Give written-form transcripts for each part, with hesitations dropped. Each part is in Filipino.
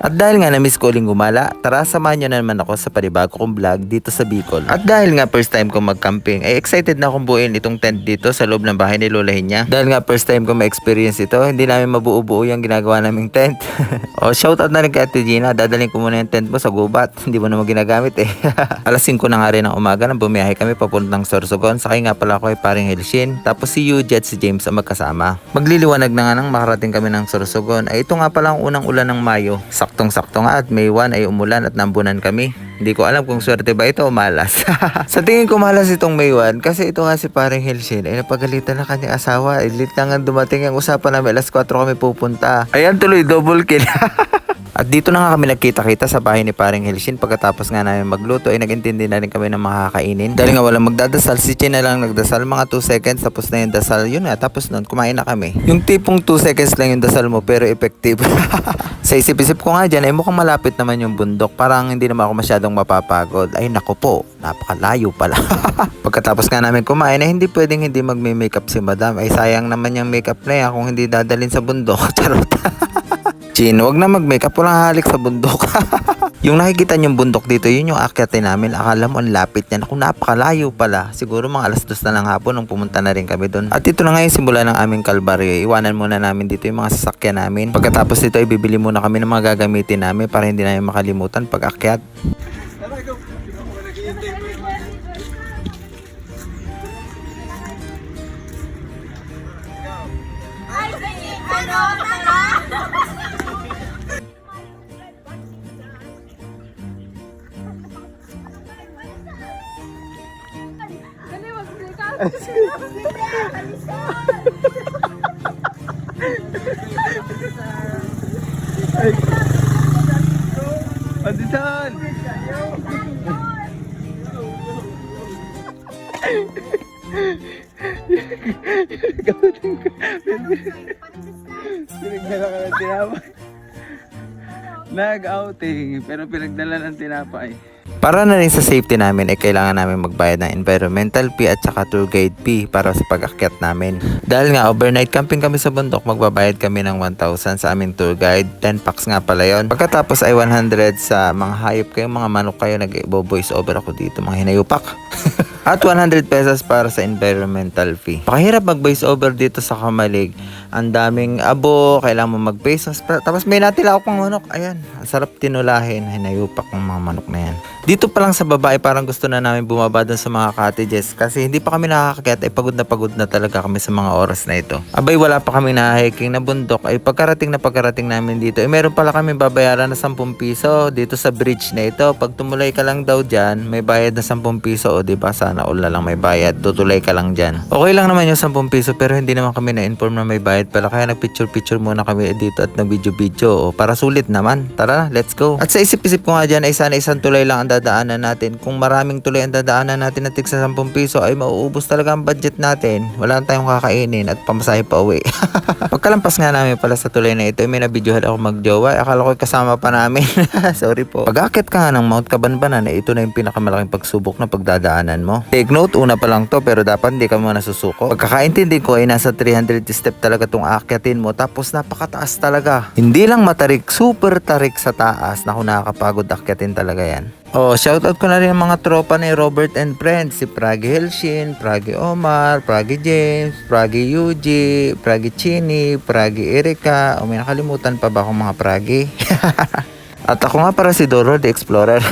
At dahil nga na-miss ko uling gumala, tara samahan nyo na naman ako sa panibago kong vlog dito sa Bicol. At dahil nga first time ko mag-camping, ay excited na akong buuin itong tent dito sa loob ng bahay ni Lolahin niya. Dahil nga first time ko ma-experience ito, hindi namin mabuo-buo yung ginagawa naming tent. O shoutout na rin kay Ate Gina, dadaling ko muna yung tent mo sa gubat, hindi mo naman ginagamit eh. Alas 5 na nga rin ng umaga nang bumiyahe kami papuntang Sorsogon, sakay nga pala ako ay paring Helshin, tapos si Jet si James ang magkasama. Magliliwanag na nga nang makarating kami ng Sorsogon, ay ito nga pala ang unang ulan ng Mayo. Saktong-sakto nga at May 1 ay umulan at nambunan kami. Hindi ko alam kung swerte ba ito o malas. Sa tingin ko malas itong May 1 kasi ito nga si paring Helshin ay napagalitan na kanyang asawa. Late na nga dumating ang usapan namin, alas 4 kami pupunta. Ayan tuloy, double kill. At dito na nga kami nagkita-kita sa bahay ni paring Helshin. Pagkatapos nga namin magluto ay nag-intindi na rin kami ng makakainin. Dahil nga walang magdadasal, si Chin na lang nagdasal mga 2 seconds tapos na yung dasal. Yun na, tapos nun kumain na kami. Yung tipong 2 seconds lang yung dasal mo pero effective. Sa isip-isip ko nga dyan ay mukhang malapit naman yung bundok. Parang hindi naman ako masyadong mapapagod. Ay nako po, napakalayo pala. Pagkatapos nga namin kumain ay hindi pwedeng hindi magme-makeup si madam. Ay sayang naman yung makeup na yan kung hindi dadalhin sa bundok. Charot. Chin, wag na mag-makeup, walang halik sa bundok. Yung nakikita niyong bundok dito, yun yung akyatin namin. Akala mo ang lapit niyan. Kung napakalayo pala. Siguro mga alas 2 na lang hapon nung pumunta na rin kami doon. At ito na nga yung simula ng aming kalbaryo. Iwanan muna namin dito yung mga sasakyan namin. Pagkatapos nito, ibibili muna kami ng mga gagamitin namin para hindi namin makalimutan pag akyat. Adisan! Pinagdala ka ng tinapay. Nag-outing, pero pinagdala ng tinapay. Para na rin sa safety namin ay kailangan namin magbayad ng environmental fee at saka tour guide fee para sa pag-akyat namin. Dahil nga overnight camping kami sa bundok, magbabayad kami ng 1,000 sa aming tour guide. 10 packs nga pala yun. Pagkatapos ay 100 sa mga hayop kayo, mga manok kayo, nag-voice over ako dito, mga hinayupak. At 100 pesos para sa environmental fee. Pakahirap mag-voice over dito sa Kamalig. Ang daming abo, kailangan mo mag-face mask. Tapos may natila ako pang manok. Ayan, ang sarap tinulahin. Hinayupak ng mga manok na yan. Dito pa lang sa babae, parang gusto na namin bumaba doon sa mga cottages. Kasi hindi pa kami nakakakyat, ay pagod na talaga kami sa mga oras na ito. Abay, wala pa kami na-hiking na bundok. Ay pagkarating namin dito, ay meron pala kami babayaran na 10 piso dito sa bridge na ito. Pag tumulay ka lang daw dyan, may bayad na 10 piso. O diba, sana all na lang may bayad. Tutulay ka lang dyan. Okay lang naman yung 10 piso, pero hindi naman kami na-inform na may bayad pala. Kaya nag-picture muna kami dito at nag-video. O, para sulit naman. Tara, let's go. At sa isip-isip ko nga dyan, ay sana isang tulay lang ang dadaanan natin. Kung maraming tuloy ang dadaanan natin na tig sa 10 piso ay mauubos talaga ang budget natin. Wala tayong kakainin at pamasahe pa uwi. Pagkalampas nga namin pala sa tulay na ito, may nabidyohan ako magjowa. Akala ko kasama pa namin. Sorry po. Pag-akit ka nga ng Mount Cabanbanan, ito na yung pinakamalaking pagsubok na pagdadaanan mo. Take note, una pa lang to pero dapat hindi ka muna susuko. Pagkakaintindi ko ay nasa 300 step talaga tong akyatin mo, tapos napakataas talaga. Hindi lang matarik, super tarik sa taas. Naku, nakakapagod akyatin talaga yan. Oh, shoutout ko na rin ang mga tropa ni Robert and Friends. Si Pragi Helshin, Pragi Omar, Pragi James, Pragi Yuji, Pragi Chini, Pragi Erika. O may nakalimutan pa ba akong mga Pragi? At ako nga para si Doro the Explorer.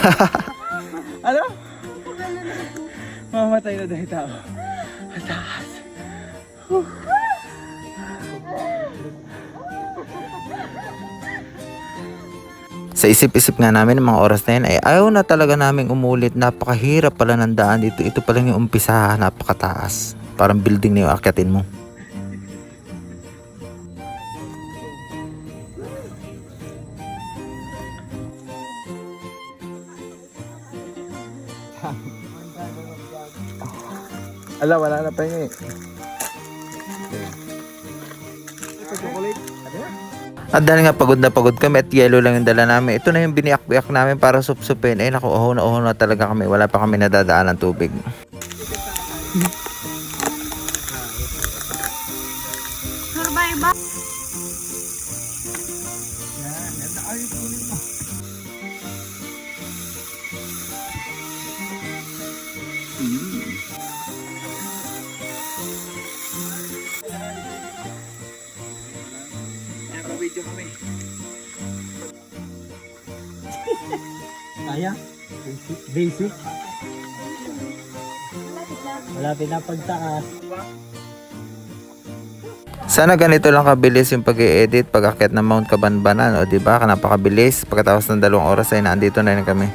Ano? Mamatay na dahil tao. Mataas. Sa isip-isip nga namin ng mga oras na yun ay ayaw na talaga naming umulit. Napakahirap pala ng daan dito. Ito pa lang yung umpisa, napakataas. Parang building na yung akyatin mo. Ala, wala na pa yun eh. At dahil nga pagod na pagod kami at yellow lang yung dala namin, ito na yung biniak-biak namin para supsupin. Ay naku, oho na talaga kami. Wala pa kami nadadaan ng tubig. Survival. Yan, ayos Kaya? Basic? Basic? Malapit na pagtaas. Sana ganito lang kabilis yung pag-i-edit pag-akyat ng Mount Cabanbanan, o di ba? Napakabilis. Pagkatapos ng 2 oras ay naandito na rin kami.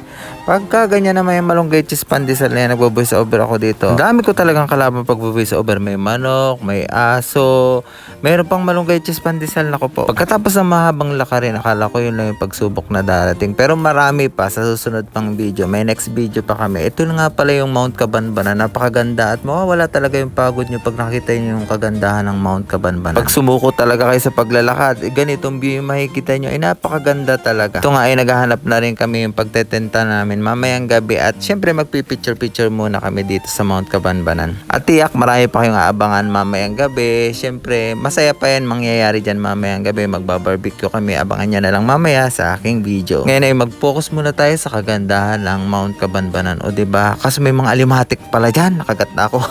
Pagka ganyan na may malunggay cheese pandesal na yan, nagbo-voice over ako dito. Ang dami ko talagang kalaban pag-voice over. May manok, may aso, mayroon pang malunggay cheese pandesal, nako po. Pagkatapos ng mahabang lakarin, akala ko yun lang yung pagsubok na darating. Pero marami pa sa susunod pang video. May next video pa kami. Ito na nga pala yung Mount Cabanbanan. Napakaganda at mawawala talaga yung pagod nyo pag nakita nyo yung kagandahan ng Mount Cabanbanan. Pag sumuko talaga kayo sa paglalakad, ganitong view yung makikita nyo, ay napakaganda talaga. Ito nga ay naghahanap na rin kami yung pagtetenta namin mamayang gabi at syempre magpipicture-picture muna kami dito sa Mount Cabanbanan. At tiyak marami pa kayong aabangan mamayang gabi. Syempre masaya pa yan mangyayari dyan mamayang gabi. Magbabarbecue kami, abangan nyo na lang mamaya sa aking video. Ngayon ay mag-focus muna tayo sa kagandahan ng Mount Cabanbanan, o diba? Kasi may mga alimatik pala dyan, nakagat na ako.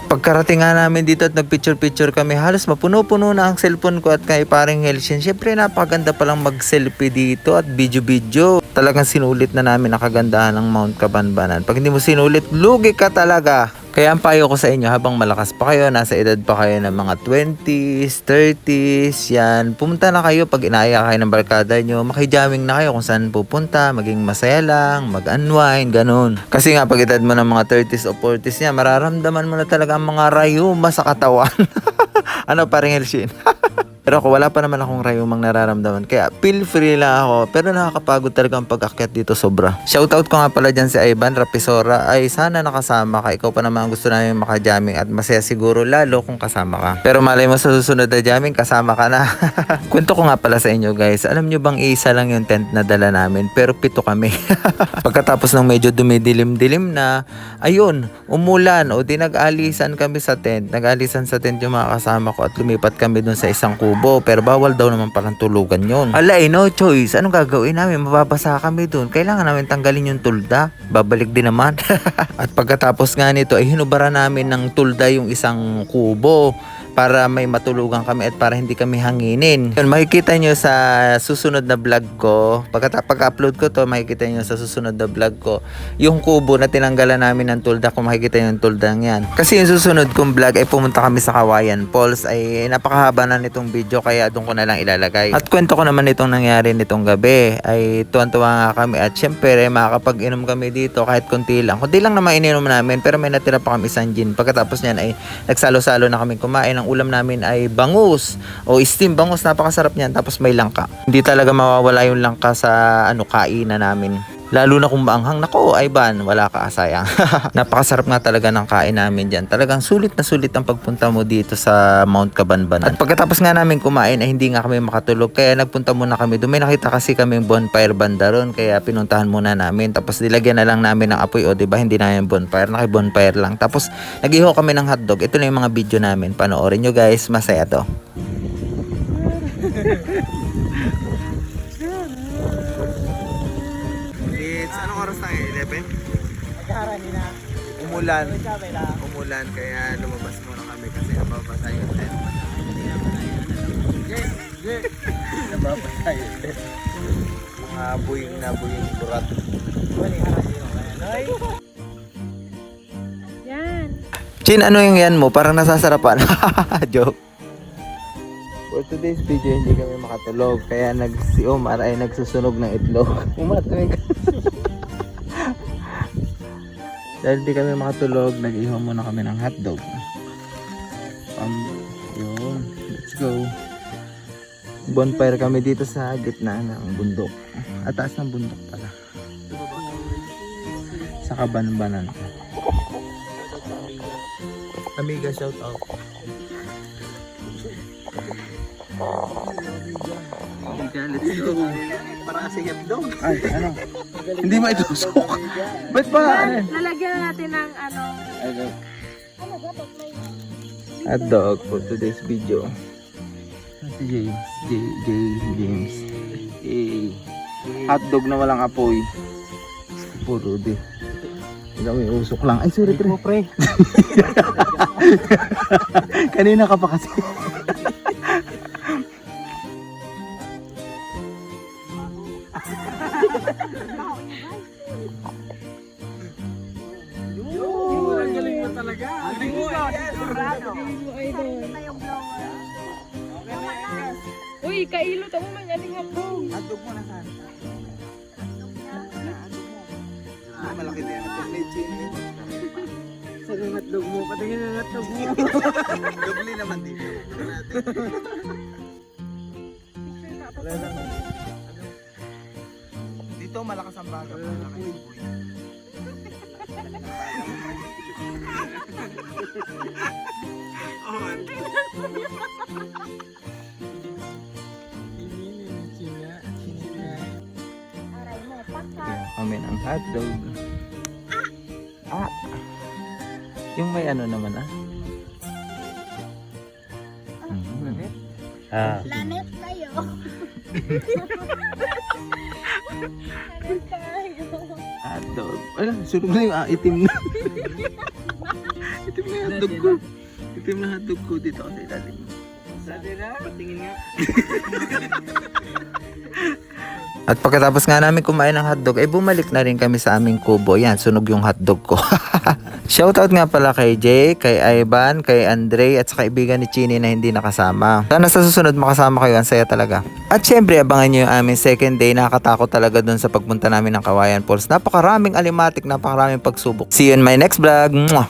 Pagkarating nga namin dito at nagpicture-picture kami, halos mapuno-puno na ang cellphone ko at kay paring Helshin. Syempre napakaganda palang mag-selfie dito at video-video. Talagang sinulit na namin ang kagandahan ng Mount Cabanbanan. Pag hindi mo sinulit, lugi ka talaga. Kaya ang payo ko sa inyo, habang malakas pa kayo, nasa edad pa kayo ng mga 20s, 30s, yan, pumunta na kayo pag inaaya kayo ng barkada nyo, makijamming na kayo kung saan pupunta, maging masaya lang, mag-unwind, ganun. Kasi nga, pag edad mo ng mga 30s o 40s niya, mararamdaman mo na talaga ang mga rayuma sa katawan. Ano, paring Helshin? Pero ako, wala pa naman akong rayumang nararamdaman. Kaya feel free lang ako. Pero nakakapagod talaga ang pag-akyat dito sobra. Shoutout ko nga pala dyan si Ivan Rapisora. Ay sana nakasama ka. Ikaw pa naman gusto namin makajamming at masaya siguro lalo kung kasama ka. Pero malay mo sa susunod na jamming, kasama ka na. Kwento ko nga pala sa inyo guys. Alam nyo bang isa lang yung tent na dala namin? Pero 7 kami. Pagkatapos ng medyo dumidilim-dilim na, ayun, umulan o di nag-alisan kami sa tent. Nag-alisan sa tent yung mga kasama ko at lumipat kami dun sa isang kubo. Pero bawal daw naman palang tulugan yun. Ala no choice. Anong gagawin namin? Mababasa kami dun. Kailangan namin tanggalin yung tulda. Babalik din naman. At pagkatapos nga nito ay hinubara namin ng tulda yung isang kubo para may matulugan kami at para hindi kami hanginin. Yun, makikita nyo sa susunod na vlog ko. Pagka-upload ko to, makikita nyo sa susunod na vlog ko yung kubo na tinanggalan namin ng tulda, kung makikita nyo yung tuldang yan. Kasi yung susunod kong vlog ay pumunta kami sa Kawayan Falls. Ay napakahaba na nitong video kaya doon ko na lang ilalagay. At kwento ko naman itong nangyari nitong gabi. Ay tuwan-tuwa nga kami at syempre makakapag-inom kami dito kahit konti lang. Konti lang naman ininom namin pero may natira pa kami isang gin. Pagkatapos nyan ay nagsalo-salo na kami kumain. Ang ulam namin ay bangus o steam bangus, napakasarap niyan, tapos may langka. Hindi talaga mawawala yung langka sa kainan namin. Lalo na kung maanghang, nako, ay ban, wala ka, sayang. Napakasarap nga talaga ng kain namin dyan. Talagang sulit na sulit ang pagpunta mo dito sa Mount Cabanbanan. At pagkatapos nga namin kumain, ay hindi nga kami makatulog. Kaya nagpunta muna kami doon. May nakita kasi kaming bonfire banda ron. Kaya pinuntahan muna namin. Tapos nilagyan na lang namin ng apoy. O diba, hindi namin bonfire. Naki-bonfire lang. Tapos nag-iho kami ng hotdog. Ito na yung mga video namin. Panoorin nyo guys. Masaya to. Anong oras na ngayon? 11? Magkaharani na. Umulan. Sabi lang. Umulan kaya lumabas muna kami kasi nababasa yung tent. Nababasay. Naboy yung burat. Waling harani mo. Ay. Yan. Chin, ano yung yan mo? Parang nasasarapan. Joke. For today's video, hindi kami makatulog. Kaya si Omar ay nagsusunog ng itlog. Umatay ka. Dahil hindi kami makatulog, nag-ihaw muna kami ng hotdog. Yun. Let's go. Bonfire kami dito sa gitna ng bundok. At taas ng bundok pala. Sa Cabanbanan. Amiga, shout out. Let's go. Para kasi hotdog. Ay, ano? Hindi maitusok. Ba't ba? Lalagyan na natin ng ano. Hotdog for today's video. Si James. Hotdog na walang apoy. Puro di. Hindi kami usok lang. Ay, sorry, pre. Kanina ka pa kasi. Uy, kailo tamo man aling hapong. Hotdog mo na saan? Malaki na yung hotdog ni Chini. Sa hotdog mo, patingin ang hotdog mo. Dubli naman dito. Dito malakas ang baga. Malaki yung buhay. Kami ng hotdog. Ah! Yung may ano naman ah. Ah. Lanet kayo. Lanet kayo. Hotdog. Wala, sunog na yung itim na. Itim na yung hotdog ko. Itim na hotdog ko dito sa ilalim. Sabi na, patingin nga. At pagkatapos nga namin kumain ng hotdog, ay bumalik na rin kami sa aming kubo. Yan, sunog yung hotdog ko. Shoutout nga pala kay Jay, kay Ivan, kay Andre, at sa kaibigan ni Chini na hindi nakasama. Sana sa susunod makasama kayo, ang saya talaga. At syempre, abangan nyo yung aming second day. Nakakatakot talaga dun sa pagpunta namin ng Kawayan Falls. Napakaraming alimatik, napakaraming pagsubok. See you in my next vlog. Mwah!